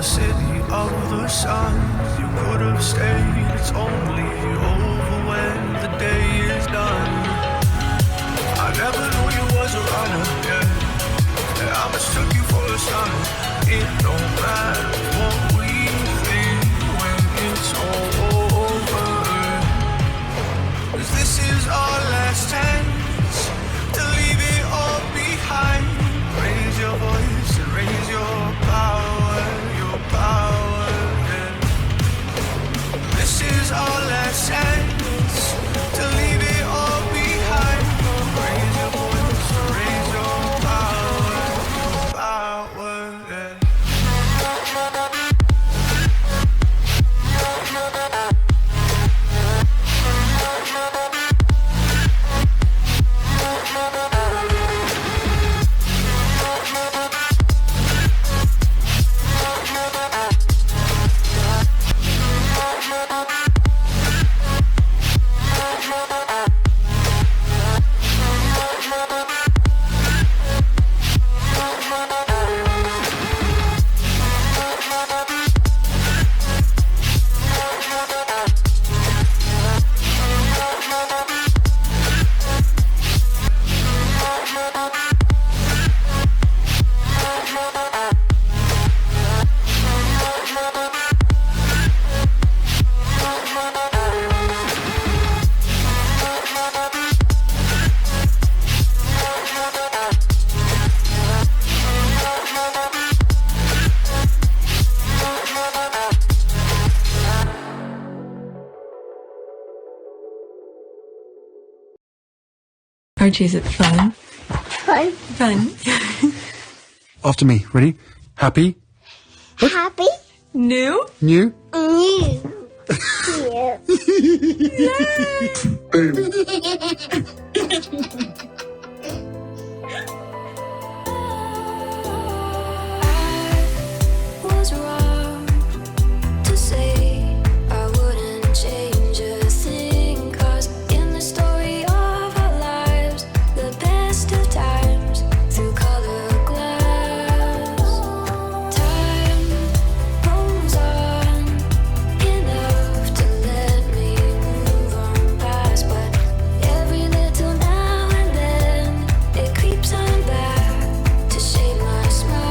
the city of the sun. You could have stayed, it's only over when the day is done. I never knew you was a runner, yeah. I mistook you for a son. It don't matter what we think when it's all over. 'Cause this is our last chance to leave it all behind. Raise your voice and raise your power, yeah. This is our last chance to leave it all behind. Raise your voice and raise your power, yeah. Archie, is it fun? Fun. Fun. After me. Ready? Happy? Happy. New? New? New. Was wrong to say I wouldn't change a thing, 'cause in the story of our lives, the best of times through color glass, time moves on enough to let me move on past, but every little now and then it creeps on back to shape my smile.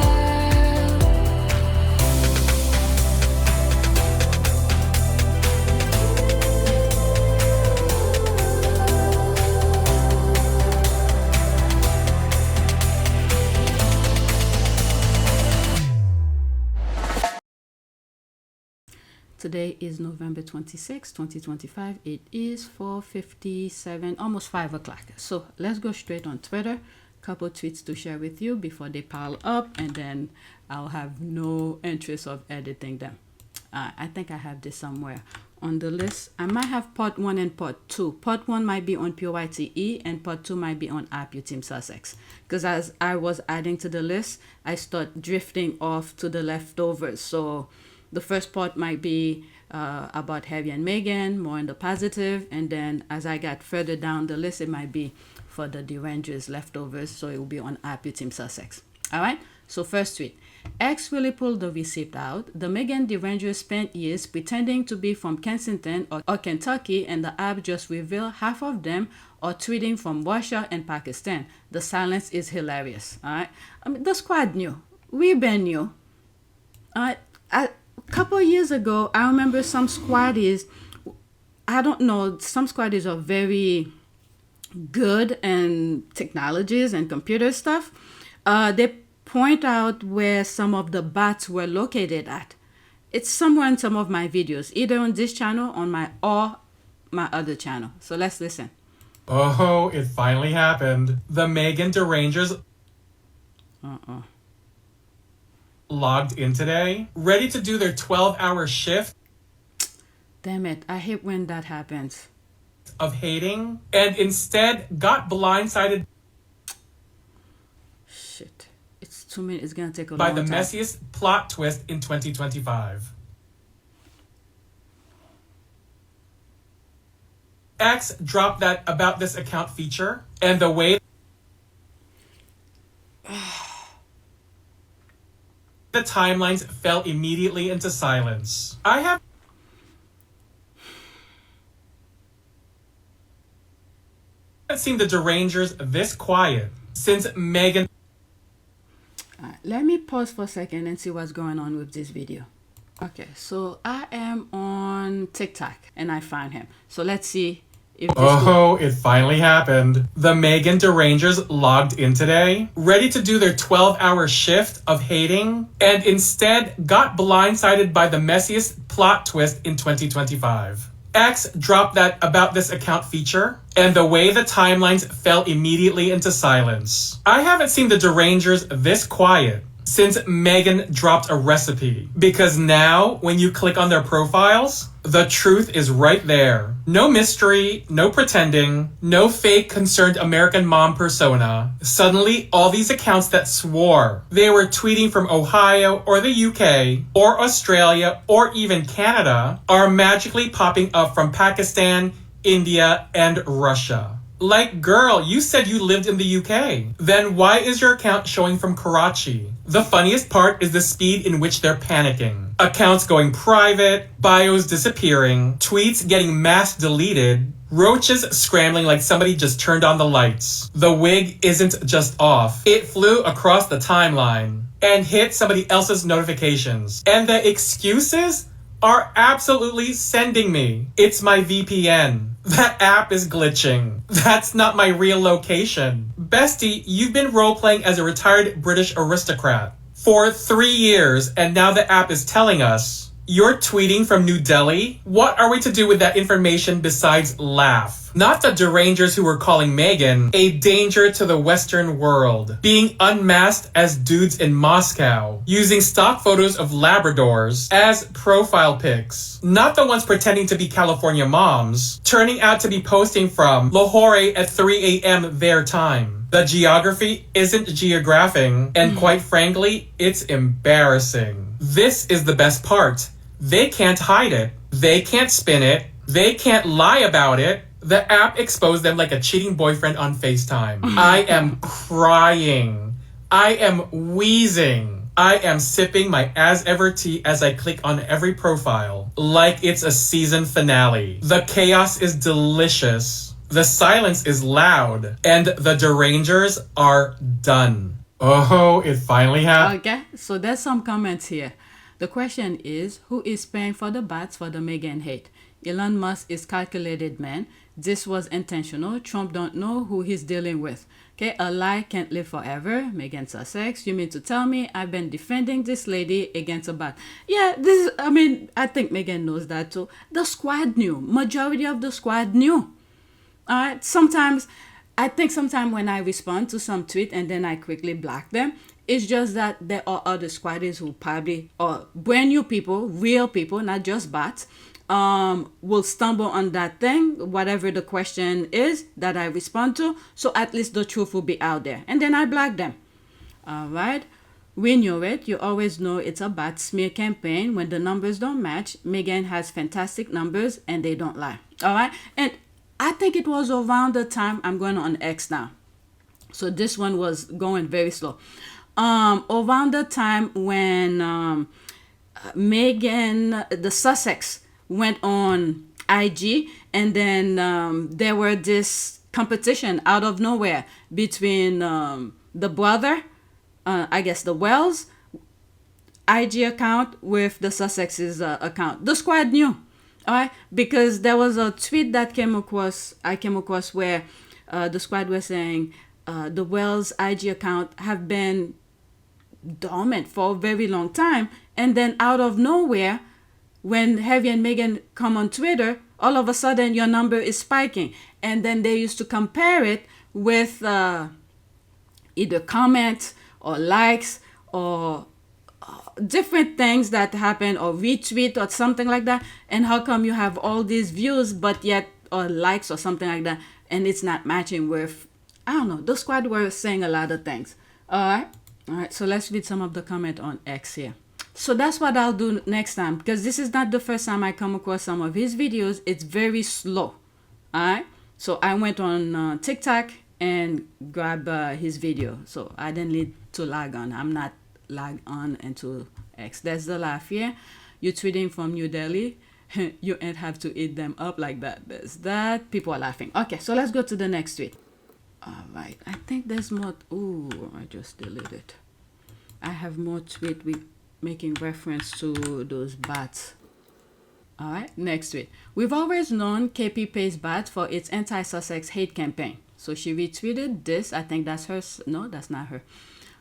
Today is November 26, 2025. It is 4:57, almost 5 o'clock. So let's go straight on Twitter. Couple tweets to share with you before they pile up, and then I'll have no interest of editing them. I think I have this somewhere on the list. I might have part 1 and part 2. Part 1 might be on PYTE and part 2 might be on Team Sussex. Because as I was adding to the list, I start drifting off to the leftovers. So the first part might be about Harry and Meghan, more in the positive. And then as I got further down the list, it might be for the Derangers leftovers. So it will be on Team Sussex. All right. So first tweet. X really pulled the receipt out. The Meghan Derangers spent years pretending to be from Kensington or Kentucky, and the app just revealed half of them are tweeting from Russia and Pakistan. The silence is hilarious. All right. I mean, the squad knew. We've been new. All right. A couple of years ago, I remember some squaddies, I don't know, some squaddies are very good in technologies and computer stuff. They point out where some of the bots were located at. It's somewhere in some of my videos, either on this channel or my other channel. So let's listen. Oh, it finally happened. The Meghan Derangers logged in today, ready to do their 12-hour shift. Damn it, I hate when that happens. Of hating, and instead got blindsided Shit. It's 2 minutes. It's gonna take a by long the time. messiest plot twist in 2025. X dropped that about this account feature and the way The timelines fell immediately into silence. I haven't seen the Derangers this quiet since Meghan. Let me pause for a second and see what's going on with this video. Okay, so I am on TikTok and I found him. So let's see if this Oh, it finally happened. The Meghan Derangers logged in today, ready to do their 12-hour shift of hating, and instead got blindsided by the messiest plot twist in 2025. X dropped that about this account feature, and the way the timelines fell immediately into silence. I haven't seen the Derangers this quiet since Meghan dropped a recipe, because now when you click on their profiles, the truth is right there. No mystery, no pretending, no fake concerned American mom persona. Suddenly, all these accounts that swore they were tweeting from Ohio or the UK or Australia or even Canada are magically popping up from Pakistan, India, and Russia. Like, girl, you said you lived in the UK. Then why is your account showing from Karachi? The funniest part is the speed in which they're panicking. Accounts going private, bios disappearing, tweets getting mass deleted, roaches scrambling like somebody just turned on the lights. The wig isn't just off. It flew across the timeline and hit somebody else's notifications. And the excuses are absolutely sending me. It's my VPN. That app is glitching. That's not my real location. Bestie, you've been role-playing as a retired British aristocrat for 3 years, and now the app is telling us you're tweeting from New Delhi? What are we to do with that information besides laugh? Not the derangers who were calling Meghan a danger to the Western world, being unmasked as dudes in Moscow, using stock photos of Labradors as profile pics. Not the ones pretending to be California moms, turning out to be posting from Lahore at 3 a.m. their time. The geography isn't geographing, and quite frankly, it's embarrassing. This is the best part. They can't hide it. They can't spin it. They can't lie about it. The app exposed them like a cheating boyfriend on FaceTime. I am crying. I am wheezing. I am sipping my as ever tea as I click on every profile, like it's a season finale. The chaos is delicious. The silence is loud. And the Derangers are done. Oh, it finally happened. Okay, so there's some comments here. The question is, who is paying for the bats for the Meghan hate? Elon Musk is calculated man. This was intentional. Trump don't know who he's dealing with. Okay, a lie can't live forever. Meghan Sussex, you mean to tell me I've been defending this lady against a bat? Yeah, I think Meghan knows that too. The squad knew. Majority of the squad knew. All right, sometimes when I respond to some tweet and then I quickly block them, it's just that there are other squatters who probably are brand new people, real people, not just bots, will stumble on that thing, whatever the question is that I respond to. So at least the truth will be out there. And then I block them. All right. We knew it. You always know it's a bot smear campaign. When the numbers don't match, Meghan has fantastic numbers and they don't lie. All right. And I think it was around the time, I'm going on X now. So this one was going very slow. Around the time when Meghan, the Sussex, went on IG, and then there were this competition out of nowhere between the brother, I guess the Wells IG account with the Sussex's account. The squad knew, all right, because there was a tweet that I came across where the squad was saying the Wells IG account have been dormant for a very long time, and then out of nowhere, when Harry and Meghan come on Twitter, all of a sudden your number is spiking. And then they used to compare it with either comments or likes or different things that happen, or retweet or something like that. And how come you have all these views but yet or likes or something like that, and it's not matching with, I don't know, the squad were saying a lot of things. All right, so let's read some of the comment on X here. So that's what I'll do next time, because this is not the first time I come across some of his videos. It's very slow. All right, so I went on TikTok and grabbed his video, so I didn't need to log on. I'm not lag on into X. There's the laugh here. You're tweeting from New Delhi. You ain't have to eat them up like that. There's that. People are laughing. Okay, so let's go to the next tweet. All right. I think there's more. Ooh, I just deleted. I have more tweet with making reference to those bats. All right, next tweet. We've always known KP pays bat for its anti-Sussex hate campaign. So she retweeted this. I think that's her. No, that's not her.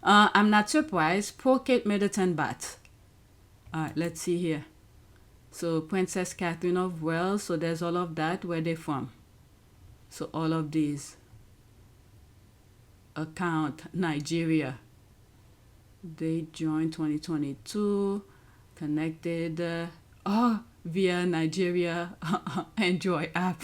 I'm not surprised. Poor Kate Middleton bat. All right, let's see here. So Princess Catherine of Wales. So there's all of that. Where they from? So all of these. Account Nigeria. They joined 2022. Connected. Via Nigeria Android app.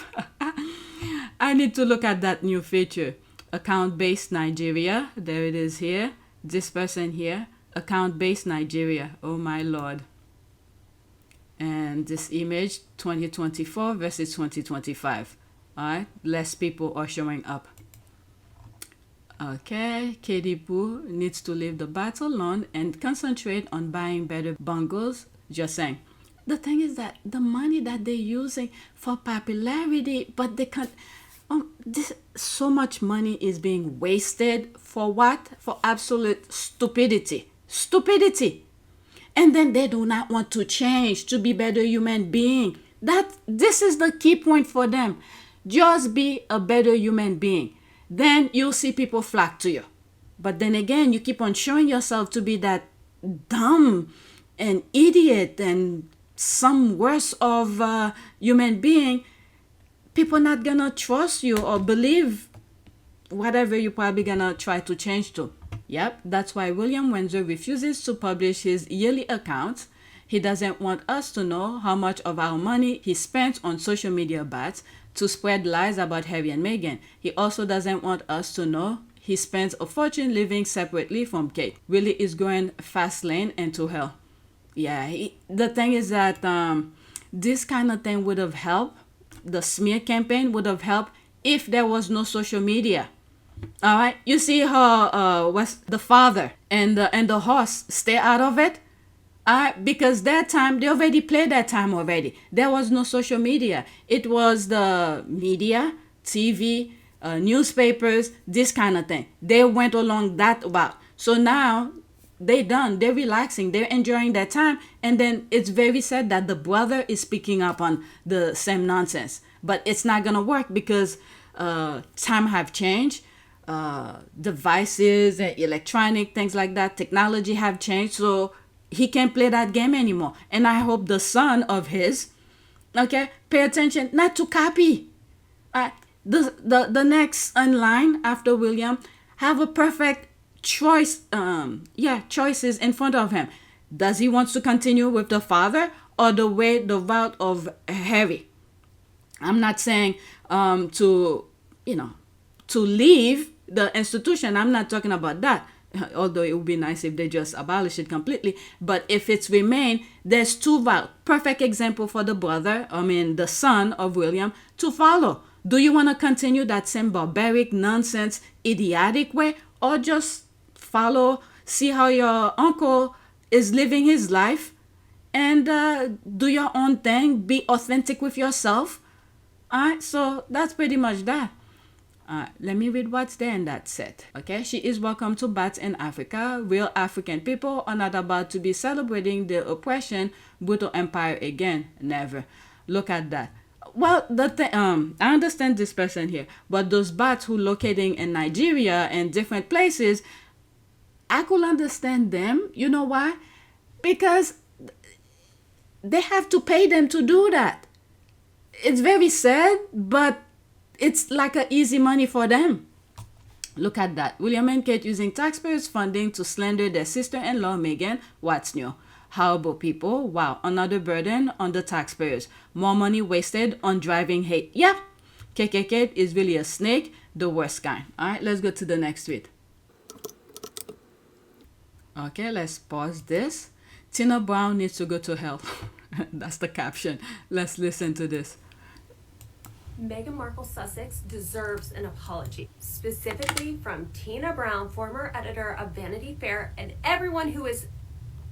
I need to look at that new feature. Account based Nigeria. There it is here. This person here. Account based Nigeria. Oh my lord. And this image 2024 versus 2025. Alright. Less people are showing up. Okay. Katie Boo needs to leave the battle alone and concentrate on buying better bungalows. Just saying. The thing is that the money that they're using for popularity, but they can't. So much money is being wasted for what? For absolute stupidity. Stupidity. And then they do not want to change to be better human being. This is the key point for them. Just be a better human being. Then you'll see people flock to you. But then again, you keep on showing yourself to be that dumb and idiot and some worse of human being. People not gonna trust you or believe whatever you're probably gonna try to change to. Yep, that's why William Windsor refuses to publish his yearly accounts. He doesn't want us to know how much of our money he spent on social media bots to spread lies about Harry and Meghan. He also doesn't want us to know he spends a fortune living separately from Kate. Really is going fast lane into hell. Yeah, the thing is that this kind of thing would have helped. The smear campaign would have helped if there was no social media. All right, you see how was the father and the horse stay out of it. Because that time they already played that time already. There was no social media. It was the media, TV, newspapers, this kind of thing. They went along that route. So now they done. They're relaxing. They're enjoying their time. And then it's very sad that the brother is picking up on the same nonsense. But it's not gonna work because time have changed. Devices and electronic things like that, technology have changed. So he can't play that game anymore. And I hope the son of his, okay, pay attention not to copy. The next in line after William have a perfect choices in front of him. Does he want to continue with the father or the route of Harry? I'm not saying to leave the institution. I'm not talking about that. Although it would be nice if they just abolish it completely. But if it's remain, there's two routes. Perfect example for the son of William to follow. Do you want to continue that same barbaric, nonsense, idiotic way, or just follow, see how your uncle is living his life, and do your own thing, be authentic with yourself? Alright, so that's pretty much that. Let me read what's there in that set. Okay, she is welcome to Bats in Africa. Real African people are not about to be celebrating the oppression, brutal empire again. Never. Look at that. Well, I understand this person here, but those bats who locating in Nigeria and different places, I could understand them. You know why? Because they have to pay them to do that. It's very sad, but it's like a easy money for them. Look at that. William and Kate using taxpayers' funding to slander their sister-in-law Meghan. What's new? Horrible people. Wow, another burden on the taxpayers. More money wasted on driving hate. Yeah, KKK is really a snake, the worst kind. All right, let's go to the next tweet. Okay, let's pause this. Tina Brown needs to go to hell. That's the caption. Let's listen to this. Meghan Markle Sussex deserves an apology, specifically from Tina Brown, former editor of Vanity Fair, and everyone who is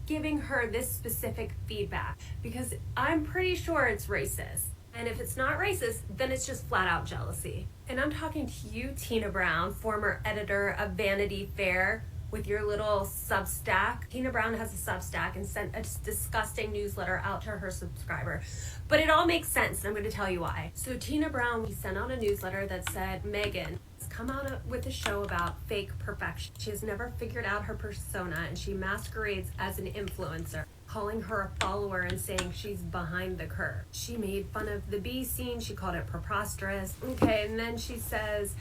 giving her this specific feedback, because I'm pretty sure it's racist. And if it's not racist, then it's just flat out jealousy. And I'm talking to you, Tina Brown, former editor of Vanity Fair, with your little Substack. Tina Brown has a Substack and sent a disgusting newsletter out to her subscriber. But it all makes sense, and I'm going to tell you why. So Tina Brown sent out a newsletter that said, Meghan has come out with a show about fake perfection. She has never figured out her persona, and she masquerades as an influencer, calling her a follower and saying she's behind the curve. She made fun of the bee scene. She called it preposterous. Okay, and then she says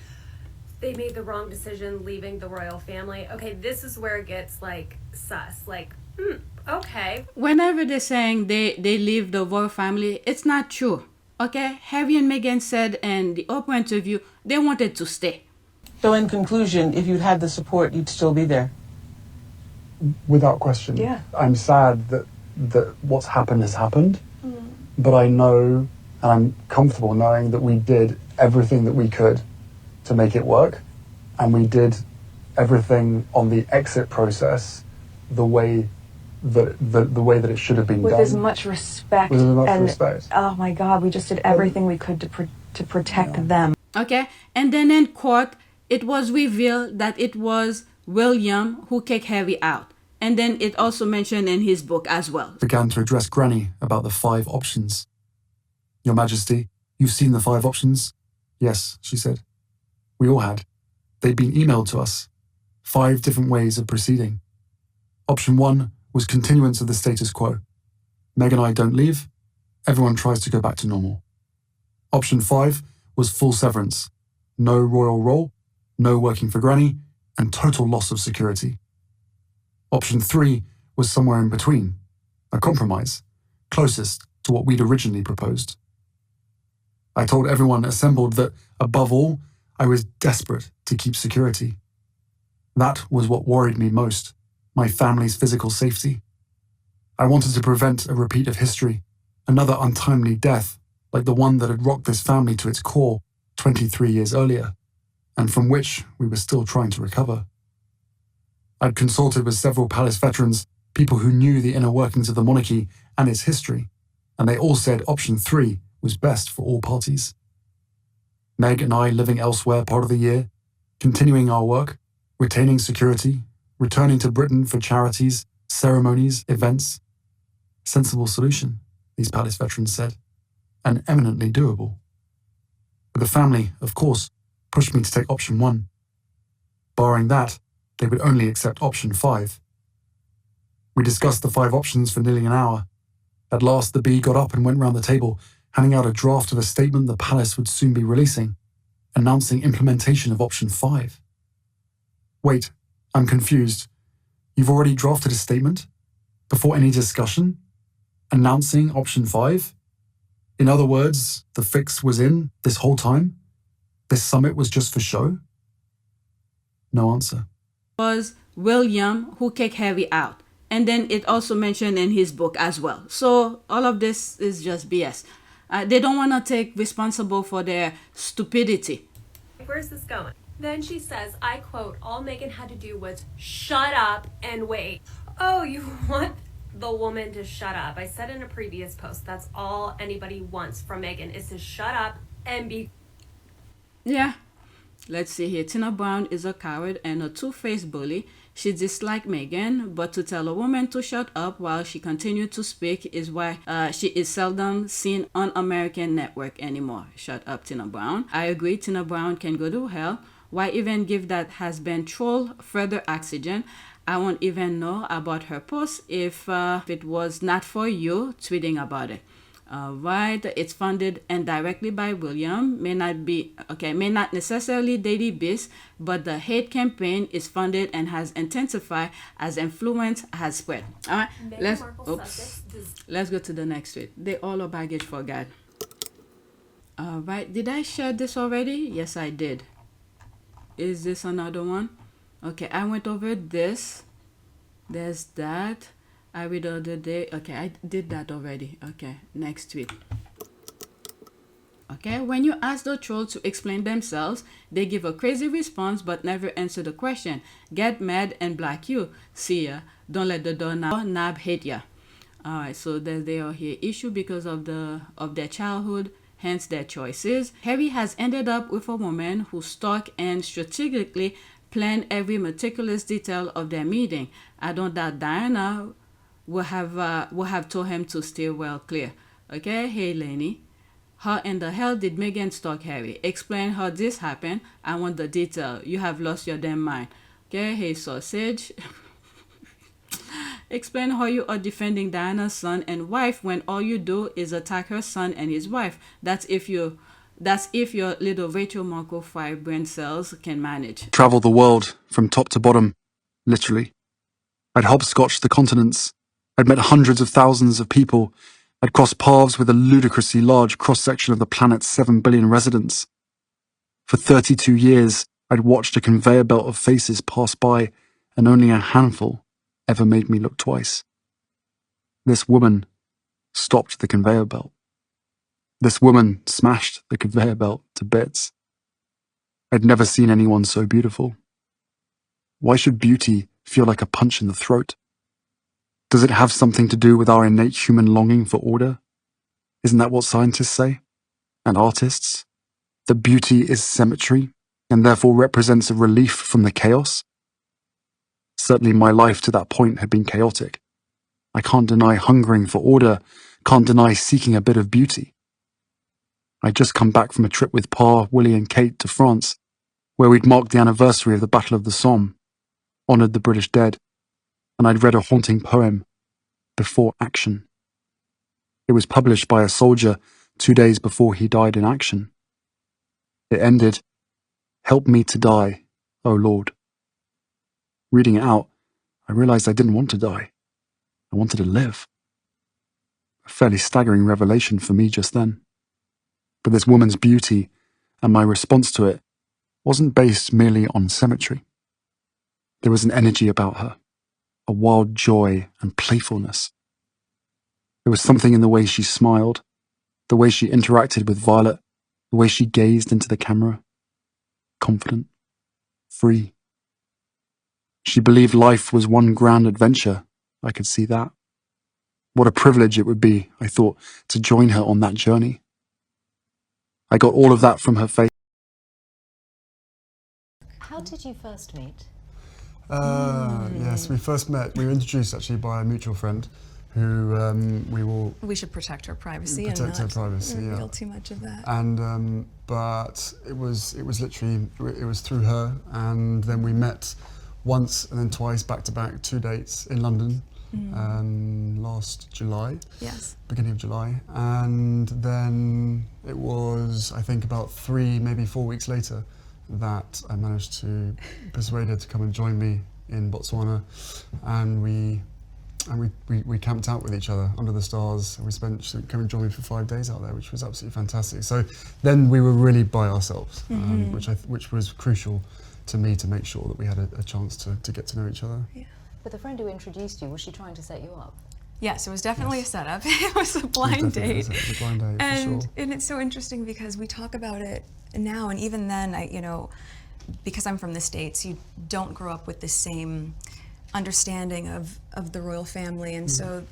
they made the wrong decision leaving the royal family. Okay, this is where it gets like sus. Like, okay. Whenever they're saying they leave the royal family, it's not true. Okay? Harry and Meghan said in the Oprah interview they wanted to stay. So in conclusion, if you'd had the support, you'd still be there. Without question. Yeah. I'm sad that what's happened has happened, but I know and I'm comfortable knowing that we did everything that we could to make it work, and we did everything on the exit process the way that it should have been with done. as much respect. With as much and respect. Oh my God, we just did everything we could to protect them. Okay? And then in court, it was revealed that it was William who kicked Harry out. And then it also mentioned in his book as well. Began to address Granny about the 5 options. Your Majesty, you've seen the 5 options? Yes, she said. We all had. They'd been emailed to us. 5 different ways of proceeding. Option 1 was continuance of the status quo. Meg and I don't leave. Everyone tries to go back to normal. Option 5 was full severance. No royal role, no working for Granny, and total loss of security. Option 3 was somewhere in between, a compromise, closest to what we'd originally proposed. I told everyone assembled that, above all, I was desperate to keep security. That was what worried me most, my family's physical safety. I wanted to prevent a repeat of history, another untimely death like the one that had rocked this family to its core 23 years earlier, and from which we were still trying to recover. I'd consulted with several palace veterans, people who knew the inner workings of the monarchy and its history, and they all said option 3 was best for all parties. Meg and I living elsewhere part of the year, continuing our work, retaining security, returning to Britain for charities, ceremonies, events. Sensible solution, these palace veterans said, and eminently doable. But the family, of course, pushed me to take option 1. Barring that, they would only accept option 5. We discussed the 5 options for nearly an hour. At last, the bee got up and went round the table, handing out a draft of a statement the palace would soon be releasing, announcing implementation of option 5. Wait, I'm confused. You've already drafted a statement? Before any discussion? Announcing option 5? In other words, the fix was in this whole time? This summit was just for show? No answer. Was William who kicked Harry out. And then it also mentioned in his book as well. So all of this is just BS. They don't want to take responsible for their stupidity. Where's this going? Then she says, I quote, all Meghan had to do was shut up and wait. Oh, you want the woman to shut up. I said in a previous post, that's all anybody wants from Meghan is to shut up and be. Yeah. Let's see here. Tina Brown is a coward and a two-faced bully. She disliked Meghan, but to tell a woman to shut up while she continued to speak is why she is seldom seen on American network anymore. Shut up, Tina Brown. I agree, Tina Brown can go to hell. Why even give that has-been troll further oxygen? I won't even know about her post if it was not for you tweeting about it. Right, it's funded indirectly by William. May not necessarily Daily Beast, but the hate campaign is funded and has intensified as influence has spread. All right, let's go to the next tweet. They all are baggage for God. All right, did I share this already? Yes, I did. Is this another one? Okay, I went over this. There's that. I read the other day. Okay, I did that already. Okay, next tweet. Okay, when you ask the troll to explain themselves, they give a crazy response but never answer the question. Get mad and black you. See ya. Don't let the doorknob hit ya. Alright, so that they are here issue because of their childhood, hence their choices. Harry has ended up with a woman who stalked and strategically planned every meticulous detail of their meeting. I don't doubt Diana will have told him to steer well clear. Okay, hey Lainey. How in the hell did Meghan stalk Harry? Explain how this happened. I want the detail. You have lost your damn mind. Okay, hey Sausage. Explain how you are defending Diana's son and wife when all you do is attack her son and his wife. That's if your little Rachel Markle fried brain cells can manage. Travel the world from top to bottom, literally. I'd hopscotched the continents. I'd met hundreds of thousands of people. I'd crossed paths with a ludicrously large cross-section of the planet's 7 billion residents. For 32 years, I'd watched a conveyor belt of faces pass by, and only a handful ever made me look twice. This woman stopped the conveyor belt. This woman smashed the conveyor belt to bits. I'd never seen anyone so beautiful. Why should beauty feel like a punch in the throat? Does it have something to do with our innate human longing for order? Isn't that what scientists say? And artists? That beauty is symmetry, and therefore represents a relief from the chaos? Certainly my life to that point had been chaotic. I can't deny hungering for order, can't deny seeking a bit of beauty. I'd just come back from a trip with Pa, Willie and Kate to France, where we'd marked the anniversary of the Battle of the Somme, honoured the British dead, and I'd read a haunting poem, Before Action. It was published by a soldier 2 days before he died in action. It ended, "Help me to die, O Lord." Reading it out, I realised I didn't want to die. I wanted to live. A fairly staggering revelation for me just then. But this woman's beauty and my response to it wasn't based merely on symmetry. There was an energy about her, a wild joy and playfulness. There was something in the way she smiled, the way she interacted with Violet, the way she gazed into the camera. Confident, free. She believed life was one grand adventure. I could see that. What a privilege it would be, I thought, to join her on that journey. I got all of that from her face. How did you first meet? Yes, we first met, we were introduced actually by a mutual friend who We should protect her privacy and protect her not privacy, reveal yeah. too much of that. And but it was literally it was through her, and then we met once and then twice back to back, 2 dates in London last July. Yes. Beginning of July, and then it was I think about 3, maybe 4 weeks later that I managed to persuade her to come and join me in Botswana, and we camped out with each other under the stars, and she came and joined me for 5 days out there, which was absolutely fantastic. So then we were really by ourselves, which was crucial to me to make sure that we had a chance to get to know each other. Yeah. But the friend who introduced you, was she trying to set you up? Yes, it was definitely a setup. It was a blind date. It was a blind date, And for sure. and it's so interesting because we talk about it now, and even then, because I'm from the States, you don't grow up with the same understanding of the royal family, and so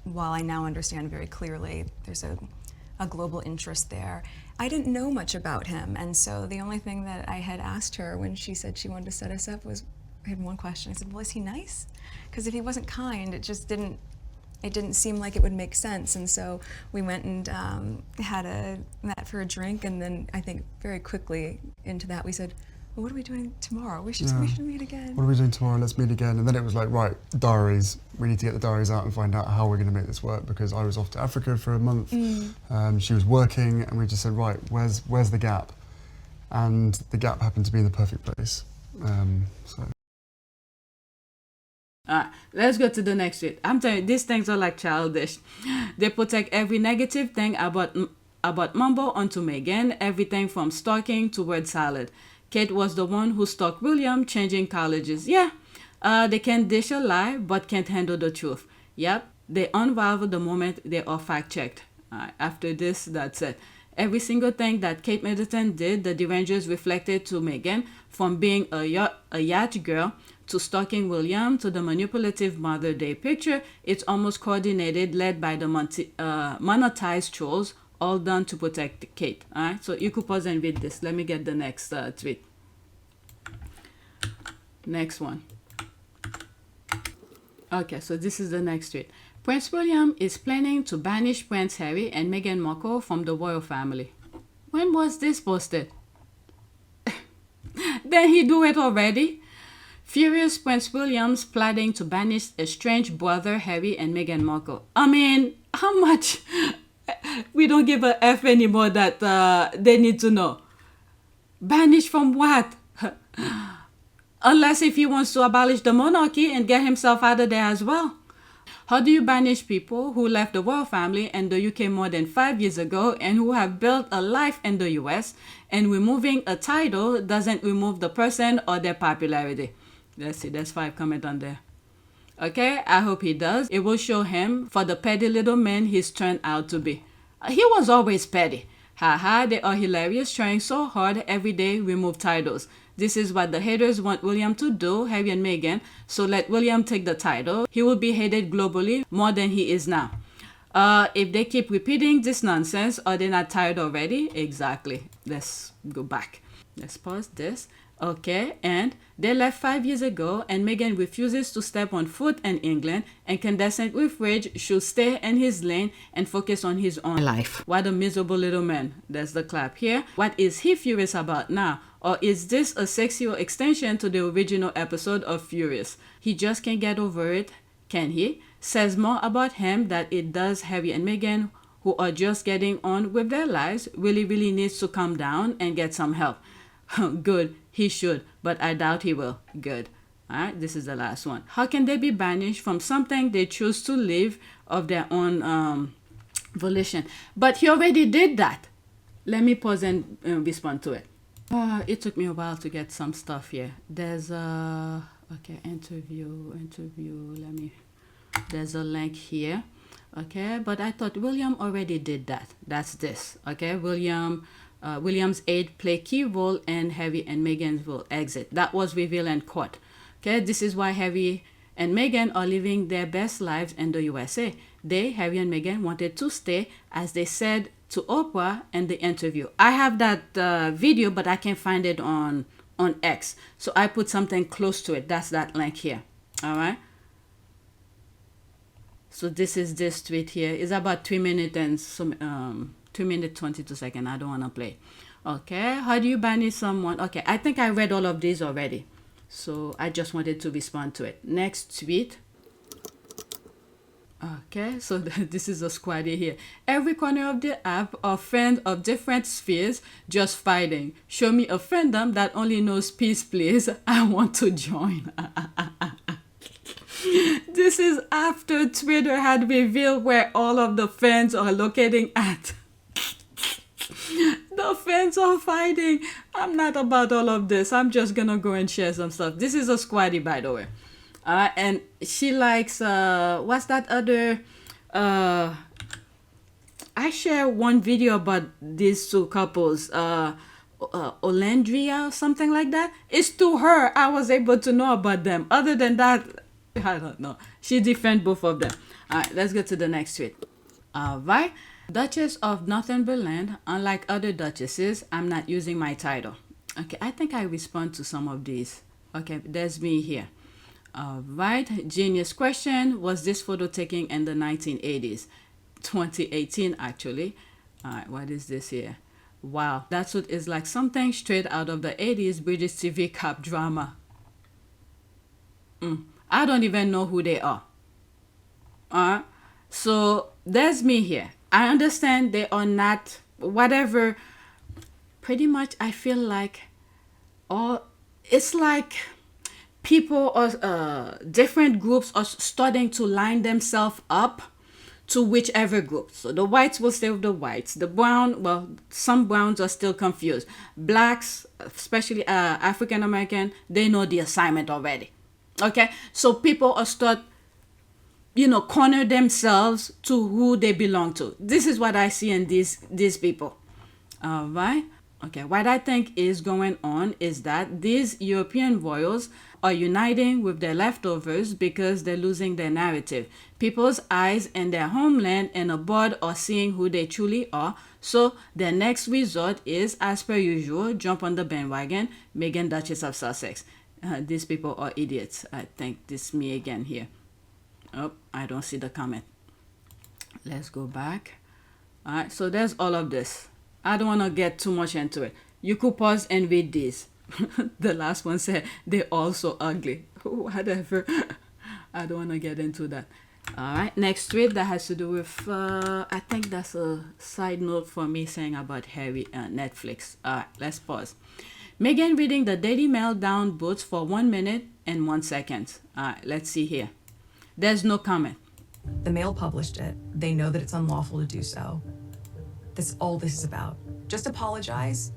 while I now understand very clearly there's a global interest there, I didn't know much about him, and so the only thing that I had asked her when she said she wanted to set us up was, I had one question. I said, well, is he nice? Because if he wasn't kind, it just didn't seem like it would make sense. And so we went and met for a drink, and then I think very quickly into that we said, well, what are we doing tomorrow? We should meet again. What are we doing tomorrow? Let's meet again. And then it was like, right, diaries. We need to get the diaries out and find out how we're going to make this work, because I was off to Africa for a month. She was working, and we just said, right, where's the gap? And the gap happened to be in the perfect place. Alright, let's go to the next tweet. I'm telling you, these things are like childish. They protect every negative thing about Mumbo onto Meghan, everything from stalking to word salad. Kate was the one who stalked William, changing colleges. Yeah, they can dish a lie, but can't handle the truth. Yep, they unravel the moment they are fact-checked. After this, that's it. Every single thing that Kate Middleton did, the Derangers reflected to Meghan, from being a yacht girl to stalking William to the manipulative Mother Day picture. It's almost coordinated, led by the monetized trolls, all done to protect Kate. All right, so you could pause and read this. Let me get the next tweet. Next one. Okay, so this is the next tweet. Prince William is planning to banish Prince Harry and Meghan Markle from the royal family. When was this posted? Then he do it already? Furious Prince William's planning to banish estranged brother Harry and Meghan Markle. I mean, how much? We don't give a F anymore that they need to know. Banish from what? Unless if he wants to abolish the monarchy and get himself out of there as well. How do you banish people who left the royal family and the UK more than 5 years ago and who have built a life in the US, and removing a title doesn't remove the person or their popularity? Let's see, there's 5 comments on there. Okay, I hope he does. It will show him for the petty little man he's turned out to be. He was always petty. Haha, they are hilarious, trying so hard every day remove titles. This is what the haters want William to do, Harry and Meghan, so let William take the title. He will be hated globally more than he is now. If they keep repeating this nonsense, are they not tired already? Exactly. Let's go back. Let's pause this. Okay, and they left 5 years ago, and Meghan refuses to step on foot in England, and Condescent with rage should stay in his lane and focus on his own life. What a miserable little man. There's the clap here. What is he furious about now? Or is this a sexual extension to the original episode of Furious? He just can't get over it, can he? Says more about him than it does Harry and Meghan, who are just getting on with their lives. Really needs to calm down and get some help. Good, he should, but I doubt he will. Good. Alright, this is the last one. How can they be banished from something they choose to live of their own volition? But he already did that. Let me pause and respond to it. It took me a while to get some stuff here. There's a interview. There's a link here. Okay, but I thought William already did that. That's this. Okay, William's aide play key role in Harry and Meghan's will exit. That was revealed in court. Okay, this is why Harry and Meghan are living their best lives in the USA. They, Harry and Meghan, wanted to stay, as they said to Oprah in the interview. I have that video, but I can't find it on X. So I put something close to it. That's that link here. All right. So this is this tweet here. It's about 3 minutes and some 2 minutes 22 seconds. I don't want to play. Okay. How do you banish someone? Okay. I think I read all of these already. So I just wanted to respond to it. Next tweet. Okay, so this is a squaddy here. Every corner of the app are friends of different spheres just fighting. Show me a fandom that only knows peace, please. I want to join. This is after Twitter had revealed where all of the fans are locating at. The fans are fighting. I'm not about all of this. I'm just gonna go and share some stuff. This is a squaddy, by the way. And she likes, what's that other, I share one video about these two couples, Olandria or something like that. It's to her I was able to know about them. Other than that, I don't know. She defends both of them. Alright, let's go to the next tweet. Alright. Duchess of Northumberland, unlike other duchesses, I'm not using my title. Okay, I think I respond to some of these. Okay, there's me here. Right, genius question. Was this photo taken in the 1980s? 2018 actually. Alright, what is this here? Wow, that's what is like something straight out of the 80s British TV cop drama. I don't even know who they are. So there's me here. I understand they are not whatever. Pretty much I feel like it's like people or different groups are starting to line themselves up to whichever group. So the whites will stay with the whites. The brown, well, some browns are still confused. Blacks, especially African American, they know the assignment already. Okay, so people are corner themselves to who they belong to. This is what I see in these people. All right. Okay, what I think is going on is that these European royals are uniting with their leftovers because they're losing their narrative. People's eyes in their homeland and abroad are seeing who they truly are. So their next resort is, as per usual, jump on the bandwagon, Meghan, Duchess of Sussex. These people are idiots. I think this is me again here. Oh, I don't see the comment. Let's go back. All right, so there's all of this. I don't want to get too much into it. You could pause and read these. The last one said, they're all so ugly. Whatever. I don't want to get into that. All right, next tweet that has to do with, I think that's a side note for me saying about Harry Netflix. All right, let's pause. Meghan reading the Daily Mail down boots for 1 minute and 1 second. All right, let's see here. There's no comment. The Mail published it. They know that it's unlawful to do so. That's all this is about. Just apologize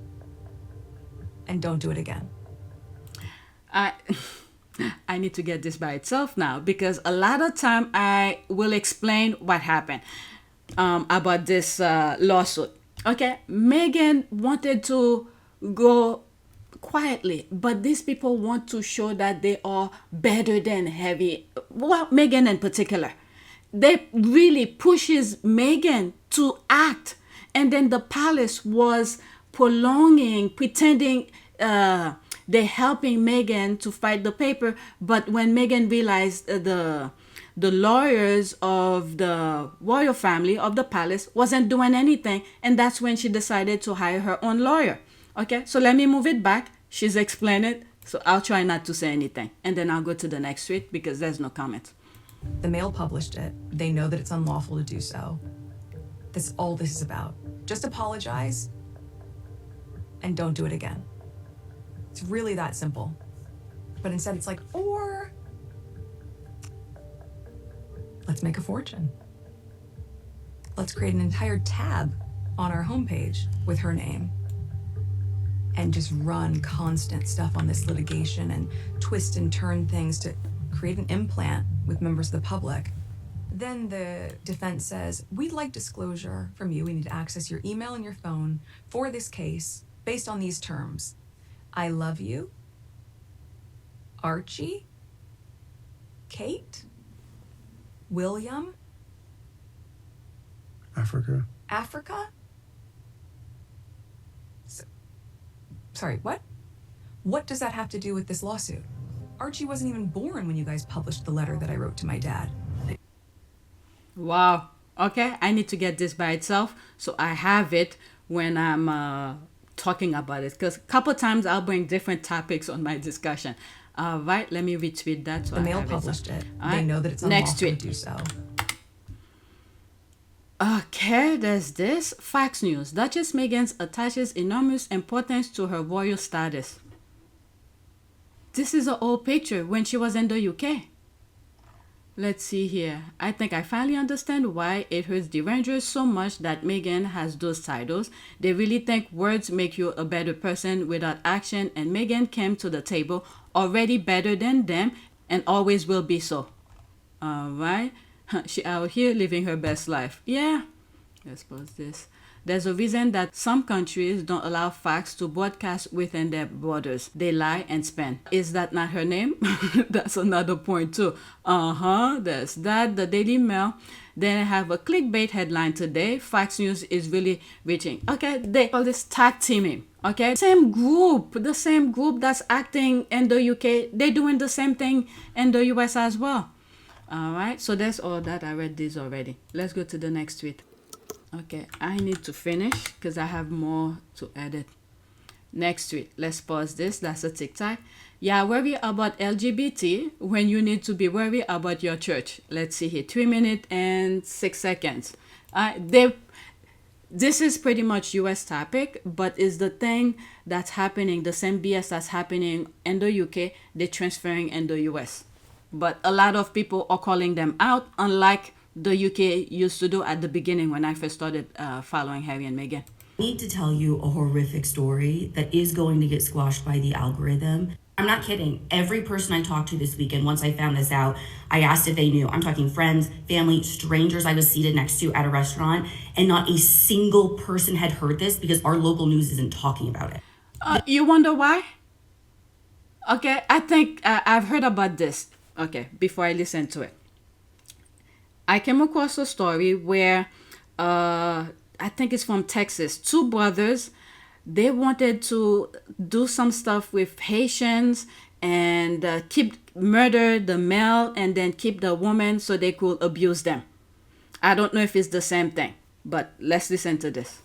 and don't do it again. I need to get this by itself now because a lot of time I will explain what happened about this lawsuit. Okay, Meghan wanted to go quietly, but these people want to show that they are better than Harry. Well, Meghan in particular. They really pushes Meghan to act. And then the palace was prolonging, pretending they're helping Meghan to fight the paper. But when Meghan realized the lawyers of the royal family of the palace wasn't doing anything, and that's when she decided to hire her own lawyer. Okay, so let me move it back. She's explained it, so I'll try not to say anything. And then I'll go to the next tweet because there's no comment. The Mail published it. They know that it's unlawful to do so. That's all this is about. Just apologize and don't do it again. It's really that simple. But instead it's like, or let's make a fortune. Let's create an entire tab on our homepage with her name and just run constant stuff on this litigation and twist and turn things to create an implant with members of the public. Then the defense says, we'd like disclosure from you. We need to access your email and your phone for this case based on these terms. I love you, Archie, Kate, William, Africa. Africa? Sorry, what? What does that have to do with this lawsuit? Archie wasn't even born when you guys published the letter that I wrote to my dad. Wow. Okay, I need to get this by itself so I have it when I'm talking about it, because a couple times I'll bring different topics on my discussion. Right, let me retweet that. So the Mail published it. They know that it's next unlawful tweet. to do so. Okay, there's this. Fox News. Duchess Meghan attaches enormous importance to her royal status. This is an old picture when she was in the UK. Let's see here. I think I finally understand why it hurts the Rangers so much that Meghan has those titles. They really think words make you a better person without action, and Meghan came to the table already better than them and always will be so. All right. She out here living her best life. Yeah. Let's pause this. There's a reason that some countries don't allow facts to broadcast within their borders. They lie and spin. Is that not her name? That's another point too. There's that. The Daily Mail. Then I have a clickbait headline today. Fox News is really reaching. Okay, they call this tag teaming. Okay, the same group that's acting in the UK, they're doing the same thing in the US as well. All right, so that's all that. I read this already. Let's go to the next tweet. Okay, I need to finish because I have more to edit. Next tweet. Let's pause this. That's a TikTok. Yeah, worry about LGBT when you need to be worried about your church. Let's see here. 3 minutes and 6 seconds. This is pretty much US topic, but is the thing that's happening, the same BS that's happening in the UK, they're transferring in the US. But a lot of people are calling them out, unlike the UK used to do at the beginning when I first started following Harry and Meghan. need to tell you a horrific story that is going to get squashed by the algorithm. I'm not kidding. Every person I talked to this weekend, once I found this out, I asked if they knew. I'm talking friends, family, strangers I was seated next to at a restaurant, and not a single person had heard this because our local news isn't talking about it. You wonder why? Okay, I think I've heard about this. Okay, before I listen to it. I came across a story where I think it's from Texas. Two brothers, they wanted to do some stuff with Haitians and murder the male and then keep the woman so they could abuse them. I don't know if it's the same thing, but let's listen to this.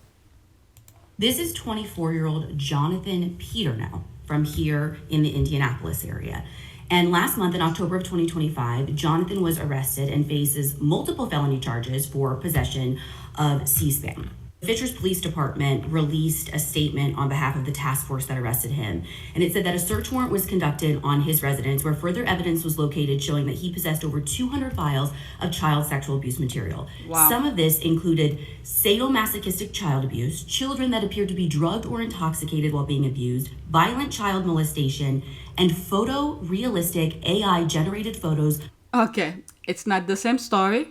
This is 24-year-old Jonathan Peternell from here in the Indianapolis area. And last month, in October of 2025, Jonathan was arrested and faces multiple felony charges for possession of C-SPAN. Fitchers Police Department released a statement on behalf of the task force that arrested him. And it said that a search warrant was conducted on his residence where further evidence was located showing that he possessed over 200 files of child sexual abuse material. Wow. Some of this included sadomasochistic child abuse, children that appeared to be drugged or intoxicated while being abused, violent child molestation, and photorealistic AI-generated photos. Okay, it's not the same story,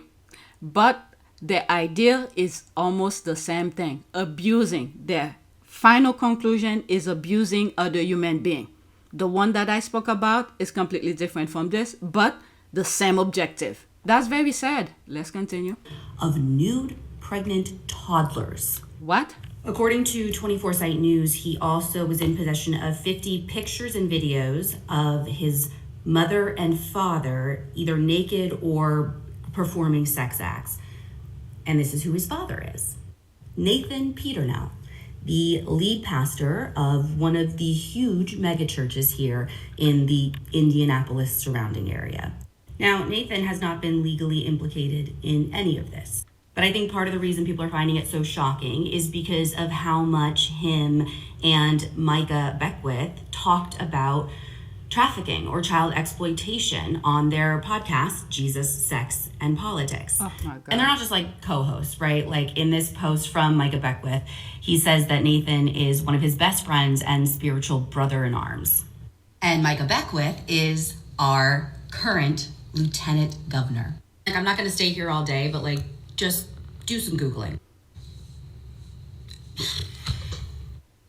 but the idea is almost the same thing. Abusing. Their final conclusion is abusing other human being. The one that I spoke about is completely different from this, but the same objective. That's very sad. Let's continue. Of nude pregnant toddlers. What? According to 24/7 News, he also was in possession of 50 pictures and videos of his mother and father either naked or performing sex acts. And this is who his father is. Nathan Peternell, the lead pastor of one of the huge mega churches here in the Indianapolis surrounding area. Now, Nathan has not been legally implicated in any of this. But I think part of the reason people are finding it so shocking is because of how much him and Micah Beckwith talked about trafficking or child exploitation on their podcast, Jesus, Sex, and Politics. Oh my God. And they're not just like co-hosts, right? Like in this post from Micah Beckwith, he says that Nathan is one of his best friends and spiritual brother-in-arms. And Micah Beckwith is our current lieutenant governor. Like, I'm not going to stay here all day, but like, just do some Googling.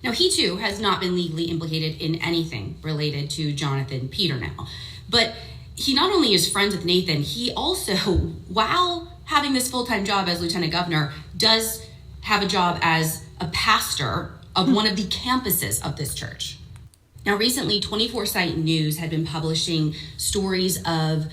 Now, he too has not been legally implicated in anything related to Jonathan Peternell. But he not only is friends with Nathan, he also, while having this full-time job as lieutenant governor, does have a job as a pastor of one of the campuses of this church. Now, recently, 24/7 News had been publishing stories of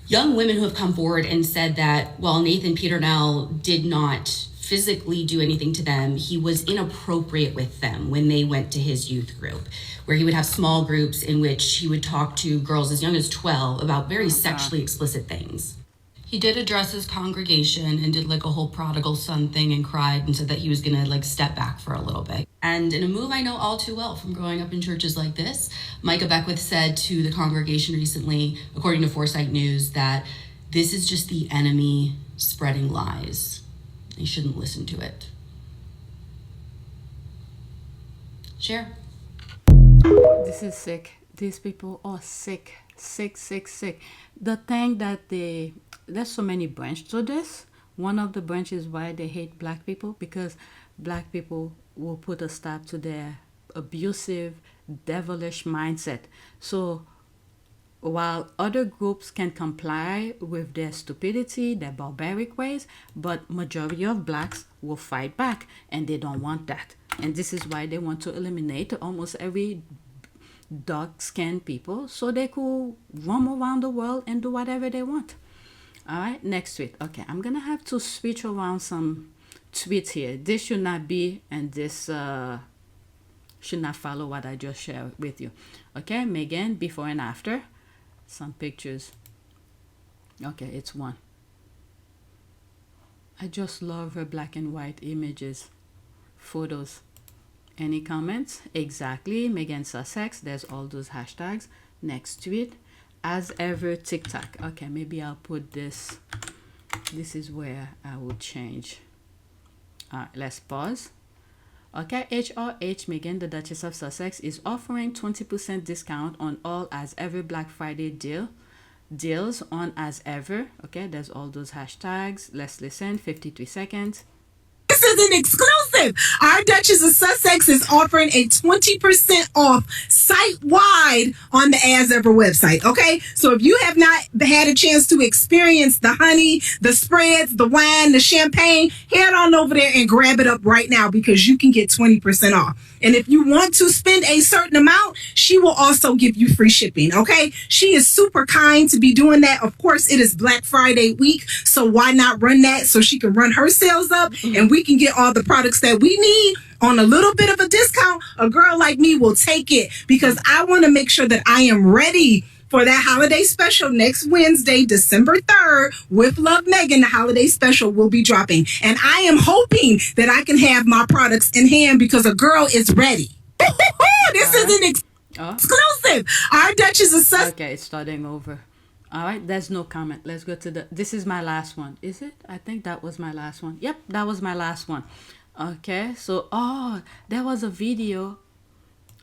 young women who have come forward and said that while Nathan Peternell did not physically do anything to them, he was inappropriate with them when they went to his youth group, where he would have small groups in which he would talk to girls as young as 12 about very sexually explicit things. He did address his congregation and did like a whole prodigal son thing and cried and said that he was gonna like step back for a little bit. And in a move I know all too well from growing up in churches like this, Micah Beckwith said to the congregation recently, according to Foresight News, that this is just the enemy spreading lies. You shouldn't listen to it. Share. This is sick. These people are sick. Sick. The thing that there's so many branches to this. One of the branches why they hate black people, because black people will put a stop to their abusive, devilish mindset. So while other groups can comply with their stupidity, their barbaric ways, but majority of blacks will fight back, and they don't want that. And this is why they want to eliminate almost every dark-skinned people so they could roam around the world and do whatever they want. All right, next tweet. Okay, I'm gonna have to switch around some tweets here. This should not be, and this should not follow what I just shared with you. Okay, Meghan, before and after. Some pictures. Okay, it's one. I just love her black and white images, photos. Any comments? Exactly, Meghan Sussex. There's all those hashtags. Next tweet. As ever, TikTok. Okay, maybe I'll put this. This is where I will change. Let's pause. Okay, HRH Meghan, the Duchess of Sussex, is offering 20% discount on all As Ever Black Friday deals on As Ever. Okay, there's all those hashtags. Let's listen. 53 seconds. This is an exclusive. Our Duchess of Sussex is offering a 20% off site-wide on the As Ever website, okay? So if you have not had a chance to experience the honey, the spreads, the wine, the champagne, head on over there and grab it up right now because you can get 20% off. And if you want to spend a certain amount, she will also give you free shipping, okay? She is super kind to be doing that. Of course, it is Black Friday week, so why not run that so she can run her sales up and we can get all the products that we need on a little bit of a discount. A girl like me will take it because I want to make sure that I am ready for that holiday special next Wednesday, December 3rd, with Love Meghan. The holiday special will be dropping. And I am hoping that I can have my products in hand because a girl is ready. This is an exclusive. Our Duchess of Sussex. Okay, it's starting over. All right, there's no comment. Let's go to this is my last one. Is it? I think that was my last one. Yep, that was my last one. Okay, so, there was a video.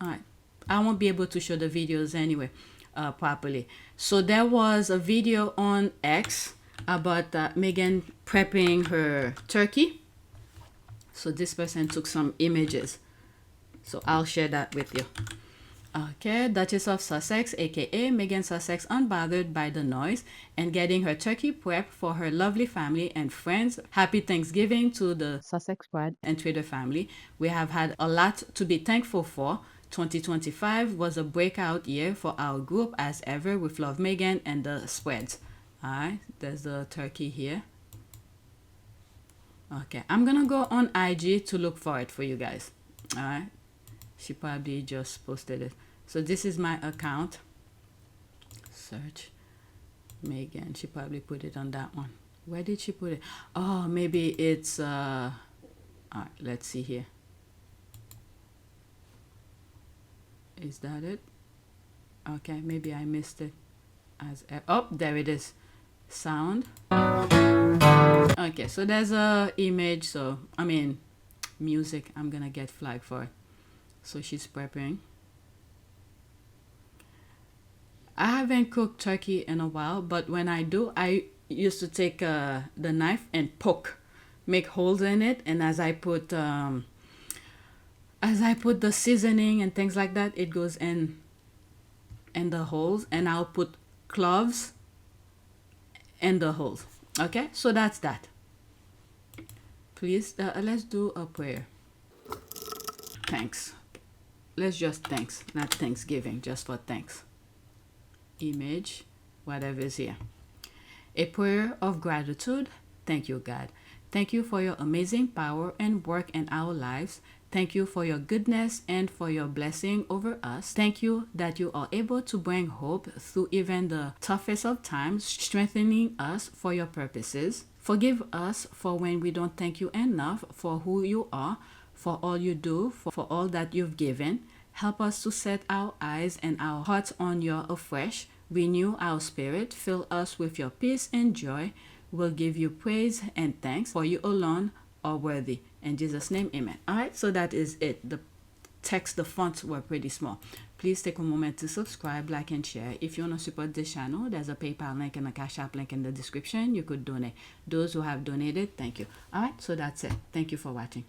All right, I won't be able to show the videos anyway. Properly. So there was a video on X about Meghan prepping her turkey. So this person took some images. So I'll share that with you. Okay, Duchess of Sussex, aka Meghan Sussex, unbothered by the noise and getting her turkey prepped for her lovely family and friends. Happy Thanksgiving to the Sussex squad and Twitter family. We have had a lot to be thankful for. 2025 was a breakout year for our group as ever with Love Meghan and the spreads. Alright, there's the turkey here. Okay, I'm gonna go on IG to look for it for you guys. Alright, she probably just posted it. So this is my account. Search Meghan. She probably put it on that one. Where did she put it? Oh, maybe it's alright, let's see here. Is that it? Okay, maybe I missed it. Oh, there it is. Sound. Okay, so there's a image. So I mean, music. I'm gonna get flagged for it. So she's prepping. I haven't cooked turkey in a while, but when I do, I used to take the knife and make holes in it, and as I put the seasoning and things like that, it goes in the holes, and I'll put cloves in the holes. Okay, so that's that. Please, let's do a prayer. Thanks. Let's just thanks, not Thanksgiving, just for thanks. Image, whatever is here. A prayer of gratitude. Thank you, God. Thank you for your amazing power and work in our lives. Thank you for your goodness and for your blessing over us. Thank you that you are able to bring hope through even the toughest of times, strengthening us for your purposes. Forgive us for when we don't thank you enough for who you are, for all you do, for all that you've given. Help us to set our eyes and our hearts on you afresh. Renew our spirit. Fill us with your peace and joy. We'll give you praise and thanks, for you alone are worthy. In Jesus' name, amen. All right, so that is it. The text, the fonts were pretty small. Please take a moment to subscribe, like, and share. If you want to support this channel, there's a PayPal link and a Cash App link in the description. You could donate. Those who have donated, thank you. All right, so that's it. Thank you for watching.